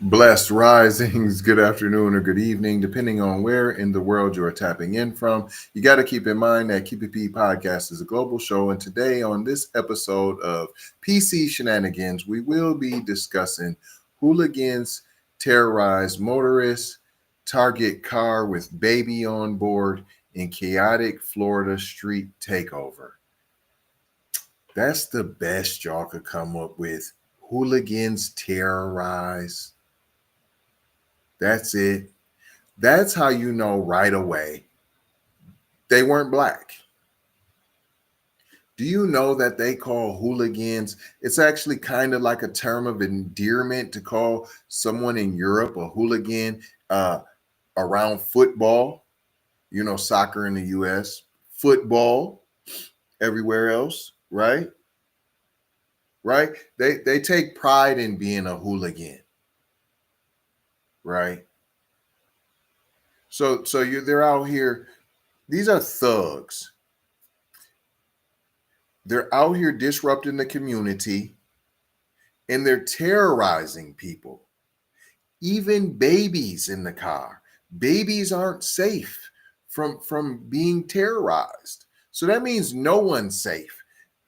Blessed risings, good afternoon or good evening, depending on where in the world you are tapping in from. You got to keep in mind that KPP Podcast is a global show, and today on this episode of PC Shenanigans, we will be discussing hooligans, terrorized motorists, target car with baby on board, and chaotic Florida street takeover. That's the best y'all could come up with. Hooligans terrorize. That's it. That's how you know right away they weren't black. Do you know that they call hooligans? It's actually kind of like a term of endearment to call someone in Europe a hooligan around football. You know, soccer in the US, football everywhere else, right? Right? They take pride in being a hooligan, right? So they're out here. These are thugs. They're out here disrupting the community, and they're terrorizing people. Even babies in the car. Babies aren't safe from being terrorized. So that means no one's safe.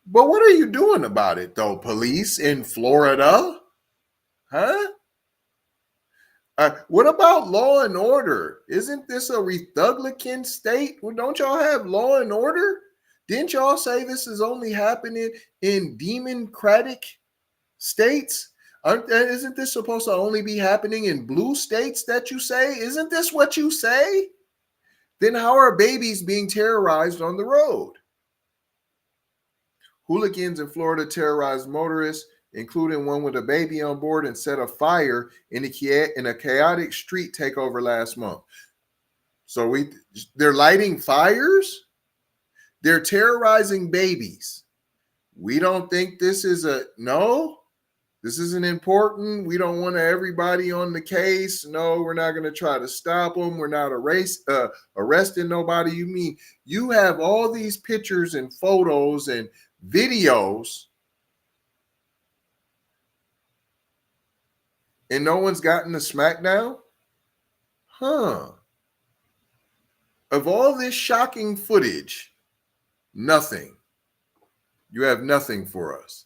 But what are you doing about it, though, police in Florida? Huh? What about law and order? Isn't this a Republican state? Well, don't y'all have law and order? Didn't y'all say this is only happening in democratic states? Isn't this supposed to only be happening in blue states that you say? Isn't this what you say? Then how are babies being terrorized on the road? Hooligans in Florida terrorized motorists, including one with a baby on board, and set a fire in a chaotic street takeover last month. So they're lighting fires? They're terrorizing babies. We don't think this is this isn't important. We don't want everybody on the case. No, we're not going to try to stop them. We're not arresting nobody. You mean you have all these pictures and photos and videos, and no one's gotten the smackdown? Huh. Of all this shocking footage, nothing. You have nothing for us.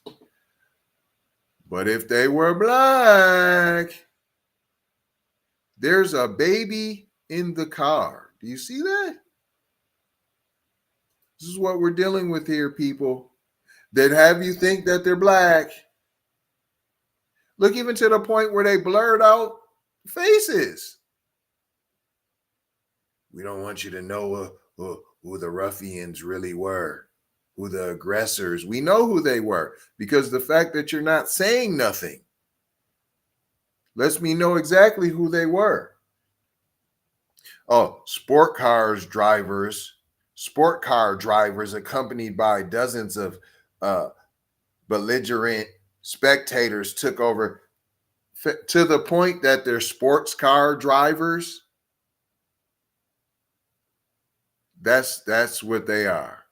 But if they were black, there's a baby in the car. Do you see that? This is what we're dealing with here, people. That have you think that they're black. Look, even to the point where they blurred out faces. We don't want you to know who the ruffians really were, who the aggressors. We know who they were, because the fact that you're not saying nothing lets me know exactly who they were. Oh, sport car drivers accompanied by dozens of belligerent spectators took over, to the point that they're sports car drivers. That's what they are.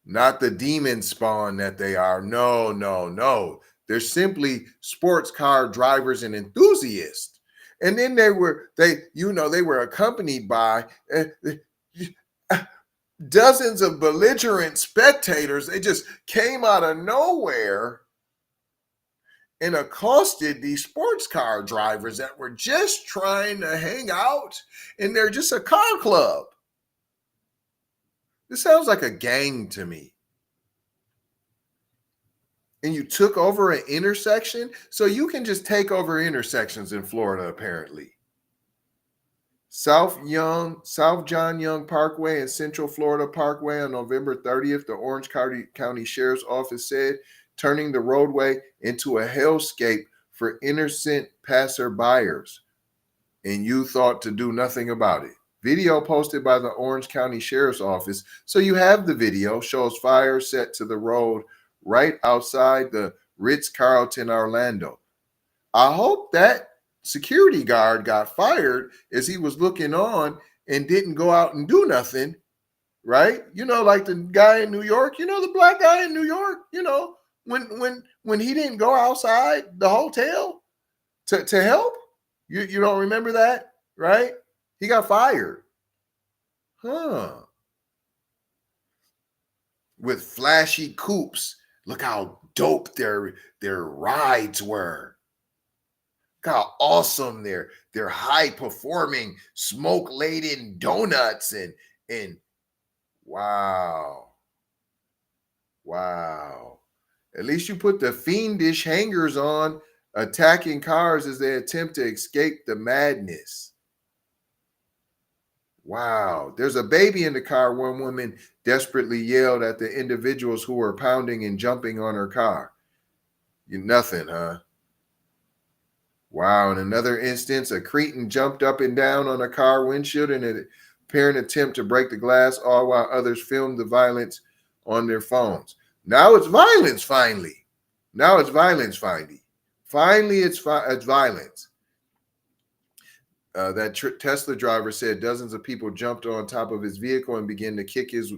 Not the demon spawn that they are. No. They're simply sports car drivers and enthusiasts. And then they were accompanied by dozens of belligerent spectators. They just came out of nowhere and accosted these sports car drivers that were just trying to hang out, and they're just a car club. This sounds like a gang to me. And you took over an intersection? So you can just take over intersections in Florida, apparently. South John Young Parkway and Central Florida Parkway on November 30th, the Orange County Sheriff's Office said, turning the roadway into a hellscape for innocent passerbyers. And you thought to do nothing about it. Video posted by the Orange County Sheriff's Office. So you have the video, shows fire set to the road right outside the Ritz-Carlton Orlando. I hope that security guard got fired as he was looking on and didn't go out and do nothing, right? You know, like the guy in New York, the black guy in New York, when he didn't go outside the hotel to help? You don't remember that, right? He got fired. Huh. With flashy coupes. Look how dope their rides were. Look how awesome their high performing smoke laden donuts and wow. Wow. At least you put the fiendish hangers on, attacking cars as they attempt to escape the madness. Wow. There's a baby in the car. One woman desperately yelled at the individuals who were pounding and jumping on her car. You nothing, huh? Wow. In another instance, a cretin jumped up and down on a car windshield in an apparent attempt to break the glass, all while others filmed the violence on their phones. Now it's violence, finally. Now it's violence, finally. Finally, it's violence. That Tesla driver said dozens of people jumped on top of his vehicle and began to kick his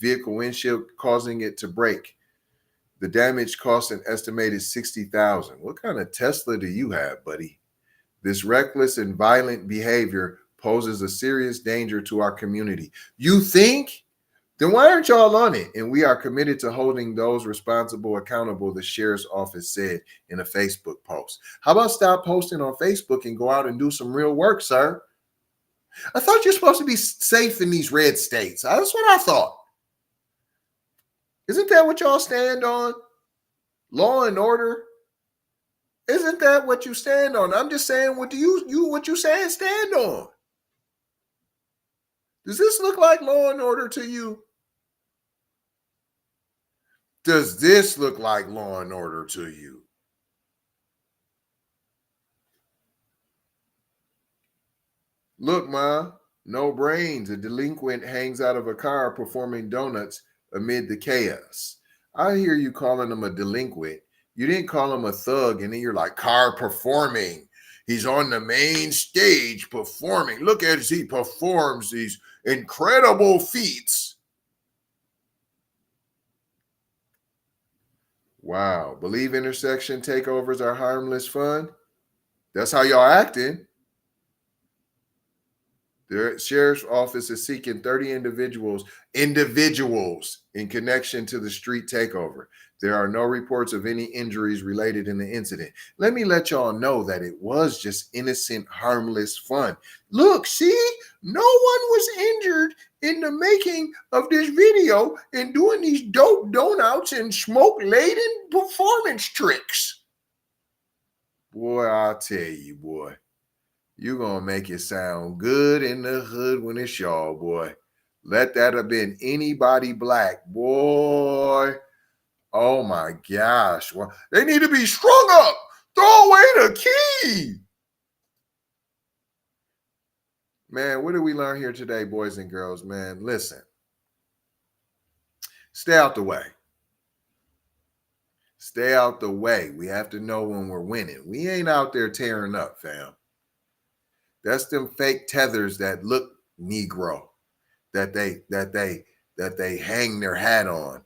vehicle windshield, causing it to break. The damage cost an estimated $60,000. What kind of Tesla do you have, buddy? This reckless and violent behavior poses a serious danger to our community. You think? Then why aren't y'all on it? And we are committed to holding those responsible accountable, the sheriff's office said in a Facebook post. How about stop posting on Facebook and go out and do some real work, sir? I thought you're supposed to be safe in these red states. That's what I thought. Isn't that what y'all stand on? Law and order? Isn't that what you stand on? I'm just saying, what do what you saying stand on? Does this look like law and order to you? Does this look like law and order to you? Look, Ma, no brains. A delinquent hangs out of a car performing donuts amid the chaos. I hear you calling him a delinquent. You didn't call him a thug, and then you're like, car performing. He's on the main stage performing. Look at as he performs these incredible feats. Wow. Believe intersection takeovers are harmless fun? That's how y'all acting. The sheriff's office is seeking 30 individuals in connection to the street takeover. There are no reports of any injuries related in the incident. Let me let y'all know that it was just innocent, harmless fun. Look, see, no one was injured in the making of this video and doing these dope donuts and smoke-laden performance tricks. Boy, I'll tell you, boy. You're going to make it sound good in the hood when it's y'all, boy. Let that have been anybody black, boy. Oh, my gosh. Well, they need to be strung up. Throw away the key. Man, what did we learn here today, boys and girls? Man, listen. Stay out the way. Stay out the way. We have to know when we're winning. We ain't out there tearing up, fam. That's them fake tethers that look Negro, that they hang their hat on.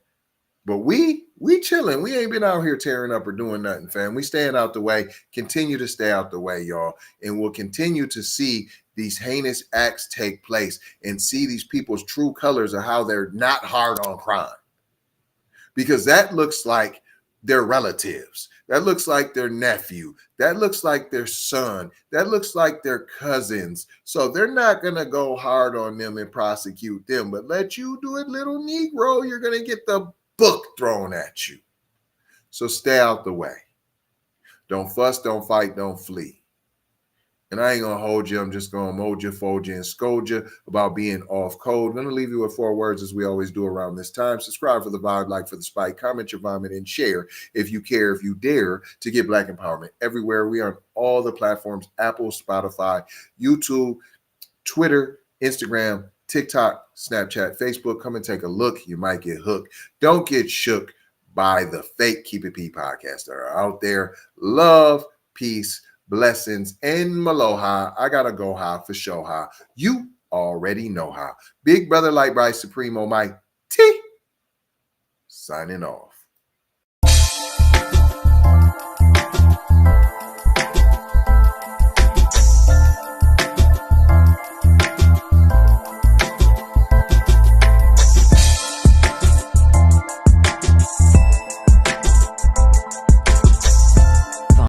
But we chilling. We ain't been out here tearing up or doing nothing, fam. We staying out the way. Continue to stay out the way, y'all. And we'll continue to see these heinous acts take place and see these people's true colors of how they're not hard on crime. Because that looks like their relatives. That looks like their nephew. That looks like their son. That looks like their cousins. So they're not going to go hard on them and prosecute them. But let you do it, little Negro, you're going to get the book thrown at you. So stay out the way. Don't fuss, don't fight, don't flee. And I ain't going to hold you. I'm just going to mold you, fold you, and scold you about being off code. I'm going to leave you with 4 words as we always do around this time. Subscribe for the vibe, like for the spike, comment your vomit, and share if you care, if you dare, to get Black empowerment everywhere. We are on all the platforms, Apple, Spotify, YouTube, Twitter, Instagram, TikTok, Snapchat, Facebook. Come and take a look. You might get hooked. Don't get shook by the fake Keep It P podcasts that are out there. Love, peace, blessings, and maloha. I gotta go high for show high. You already know how. Big brother Light Bright Supremo Mike T signing off.